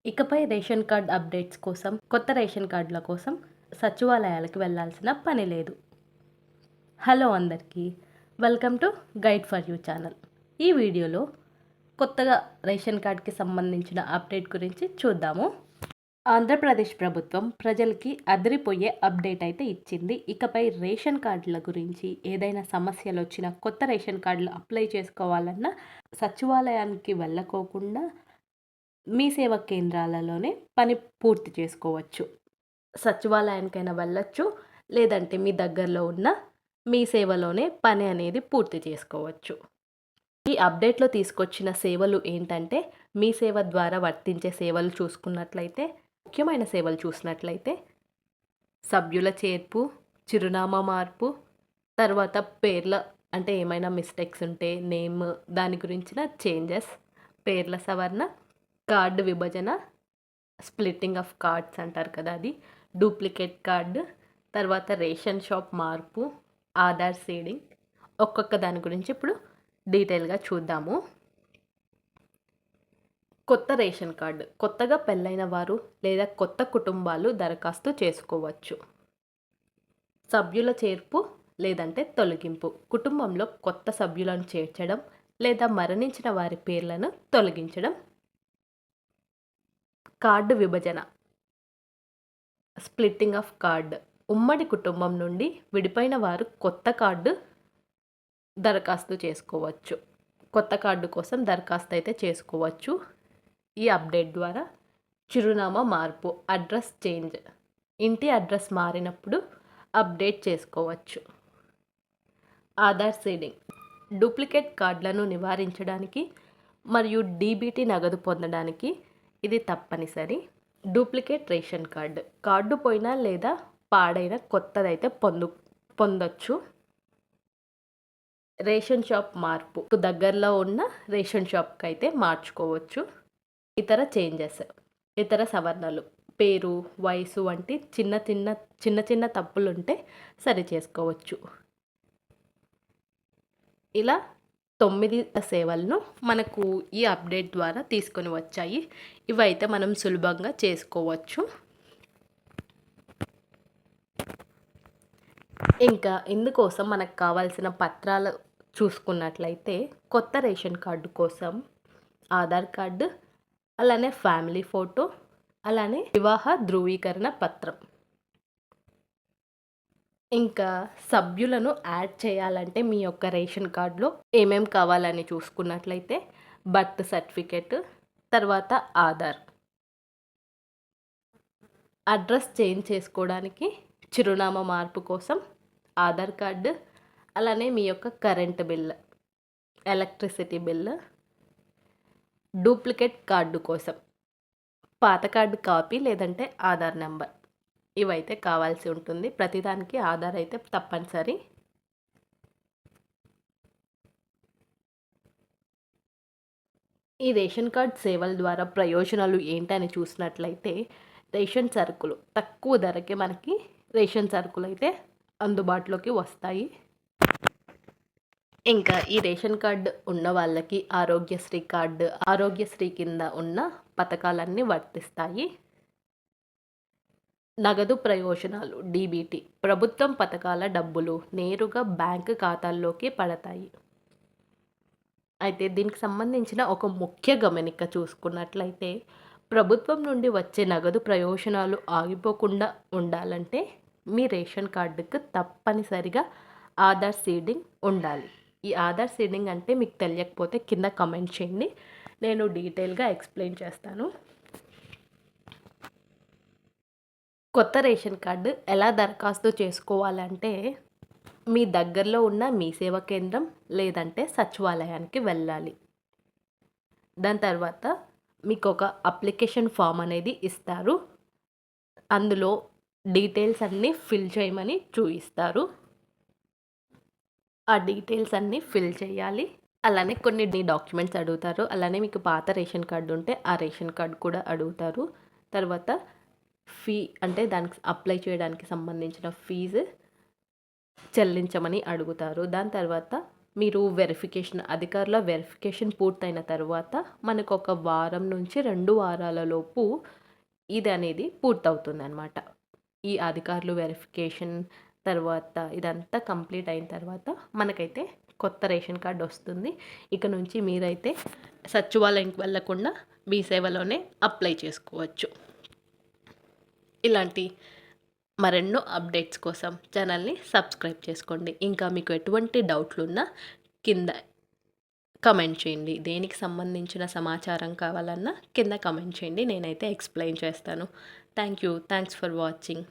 ఇకపై ration card updates కోసం, కొత్త రేషన్ కార్డుల కోసం సచివాలయాలకు వెళ్ళాల్సిన పని లేదు. హలో అందరికీ, welcome to guide for you channel. ఈ వీడియోలో కొత్తగా రేషన్ కార్డ్కి సంబంధించిన అప్డేట్ గురించి చూద్దాము. ఆంధ్రప్రదేశ్ ప్రభుత్వం ప్రజలకి అదిరిపోయే అప్డేట్ అయితే ఇచ్చింది. ఇకపై రేషన్ కార్డుల గురించి ఏదైనా సమస్యలు వచ్చినా, కొత్త రేషన్ కార్డులు అప్లై చేసుకోవాలన్నా సచివాలయానికి వెళ్ళకోకుండా మీ సేవా కేంద్రాలలోనే పని పూర్తి చేసుకోవచ్చు. సచివాలయానికైనా వెళ్ళొచ్చు, లేదంటే మీ దగ్గరలో ఉన్న మీ సేవలోనే పని అనేది పూర్తి చేసుకోవచ్చు. ఈ అప్డేట్లో తీసుకొచ్చిన సేవలు ఏంటంటే, మీ సేవ ద్వారా వర్తించే సేవలు చూసుకున్నట్లయితే, ముఖ్యమైన సేవలు చూసినట్లయితే సభ్యుల చేర్పు, చిరునామా మార్పు, తర్వాత పేర్ల అంటే ఏమైనా మిస్టేక్స్ ఉంటే నేమ్ దాని గురించిన చేంజెస్, పేర్ల సవరణ, కార్డు విభజన, స్ప్లిట్టింగ్ ఆఫ్ కార్డ్స్ అంటారు కదా అది, డూప్లికేట్ కార్డు, తర్వాత రేషన్ షాప్ మార్పు, ఆధార్ సీడింగ్, ఒక్కొక్క దాని గురించి ఇప్పుడు డీటెయిల్గా చూద్దాము. కొత్త రేషన్ కార్డు, కొత్తగా పెళ్ళైన వారు లేదా కొత్త కుటుంబాలు దరఖాస్తు చేసుకోవచ్చు. సభ్యుల చేర్పు లేదంటే తొలగింపు, కుటుంబంలో కొత్త సభ్యులను చేర్చడం లేదా మరణించిన వారి పేర్లను తొలగించడం. కార్డు విభజన, స్ప్లిట్టింగ్ ఆఫ్ కార్డ్, ఉమ్మడి కుటుంబం నుండి విడిపోయిన వారు కొత్త కార్డు దరఖాస్తు చేసుకోవచ్చు. కొత్త కార్డు కోసం దరఖాస్తు అయితే చేసుకోవచ్చు. ఈ అప్డేట్ ద్వారా చిరునామా మార్పు, అడ్రస్ చేంజ్, ఇంటి అడ్రస్ మారినప్పుడు అప్డేట్ చేసుకోవచ్చు. ఆధార్ సీడింగ్, డూప్లికేట్ కార్డులను నివారించడానికి మరియు డీబీటీ నగదు పొందడానికి ఇది తప్పనిసరి. డూప్లికేట్ రేషన్ కార్డు, కార్డు పోయినా లేదా పాడైన కొత్తదైతే పొందొచ్చు. రేషన్ షాప్ మార్పు, దగ్గరలో ఉన్న రేషన్ షాప్కి అయితే మార్చుకోవచ్చు. ఇతర చేంజెస్, ఇతర సవరణలు, పేరు, వయసు వంటి చిన్న చిన్న తప్పులుంటే సరి చేసుకోవచ్చు. ఇలా 9 సేవలను మనకు ఈ అప్డేట్ ద్వారా తీసుకొని వచ్చాయి. ఇవైతే మనం సులభంగా చేసుకోవచ్చు. ఇంకా ఇందుకోసం మనకు కావాల్సిన పత్రాలు చూసుకున్నట్లయితే, కొత్త రేషన్ కార్డు కోసం ఆధార్ కార్డు, అలానే ఫ్యామిలీ ఫోటో, అలానే వివాహ ధృవీకరణ పత్రం. ఇంకా సభ్యులను యాడ్ చేయాలంటే మీ యొక్క రేషన్ కార్డులో ఏమేం కావాలని చూసుకున్నట్లయితే, బర్త్ సర్టిఫికేట్, తర్వాత ఆధార్, అడ్రస్ చేంజ్ చేసుకోవడానికి చిరునామా మార్పు కోసం ఆధార్ కార్డు, అలానే మీ యొక్క current bill, electricity bill, duplicate card కోసం పాత కార్డు కాపీ లేదంటే ఆధార్ నెంబర్, ఇవైతే కావాల్సి ఉంటుంది. ప్రతిదానికి ఆధార్ అయితే తప్పనిసరి. ఈ రేషన్ కార్డ్ సేవల ద్వారా ప్రయోజనాలు ఏంటని చూసినట్లయితే, రేషన్ సరుకులు తక్కువ ధరకే మనకి రేషన్ సరుకులు అయితే అందుబాటులోకి వస్తాయి. ఇంకా ఈ రేషన్ కార్డు ఉన్న వాళ్ళకి ఆరోగ్యశ్రీ కార్డు, ఆరోగ్యశ్రీ కింద ఉన్న పథకాలన్నీ వర్తిస్తాయి. నగదు ప్రయోజనాలు, డీబీటీ, ప్రభుత్వం పథకాల డబ్బులు నేరుగా బ్యాంకు ఖాతాల్లోకి పడతాయి. అయితే దీనికి సంబంధించిన ఒక ముఖ్య గమనిక చూసుకున్నట్లయితే, ప్రభుత్వం నుండి వచ్చే నగదు ప్రయోజనాలు ఆగిపోకుండా ఉండాలంటే మీ రేషన్ కార్డుకు తప్పనిసరిగా ఆధార్ సీడింగ్ ఉండాలి. ఈ ఆధార్ సీడింగ్ అంటే మీకు తెలియకపోతే కింద కామెంట్ చేయండి, నేను డీటెయిల్గా ఎక్స్ప్లెయిన్ చేస్తాను. కొత్త రేషన్ కార్డు ఎలా దరఖాస్తు చేసుకోవాలంటే, మీ దగ్గరలో ఉన్న మీ సేవా కేంద్రం లేదంటే సచివాలయానికి వెళ్ళాలి. దాని తర్వాత మీకు ఒక అప్లికేషన్ ఫామ్ అనేది ఇస్తారు. అందులో డీటెయిల్స్ అన్నీ ఫిల్ చేయమని చూపిస్తారు. ఆ డీటెయిల్స్ అన్నీ ఫిల్ చేయాలి. అలానే కొన్ని డాక్యుమెంట్స్ అడుగుతారు. అలానే మీకు పాత రేషన్ కార్డు ఉంటే ఆ రేషన్ కార్డు కూడా అడుగుతారు. తర్వాత ఫీ అంటే దానికి అప్లై చేయడానికి సంబంధించిన ఫీజు చెల్లించమని అడుగుతారు. దాని తర్వాత మీరు అధికారుల వెరిఫికేషన్ పూర్తయిన తర్వాత మనకు ఒక వారం నుంచి 2 వారాల లోపు ఇది అనేది పూర్తవుతుందనమాట. ఈ అధికారులు వెరిఫికేషన్ తర్వాత ఇదంతా కంప్లీట్ అయిన తర్వాత మనకైతే కొత్త రేషన్ కార్డ్ వస్తుంది. ఇక నుంచి మీరైతే సచివాలయంకి వెళ్ళకుండా మీ సేవలోనే అప్లై చేసుకోవచ్చు. ఇలాంటి మరెన్నో అప్డేట్స్ కోసం ఛానల్ని సబ్స్క్రైబ్ చేసుకోండి. ఇంకా మీకు ఎటువంటి డౌట్లున్నా కింద కమెంట్ చేయండి. దేనికి సంబంధించిన సమాచారం కావాలన్నా కింద కమెంట్ చేయండి. నేనైతే ఎక్స్ప్లెయిన్ చేస్తాను. Thanks for watching.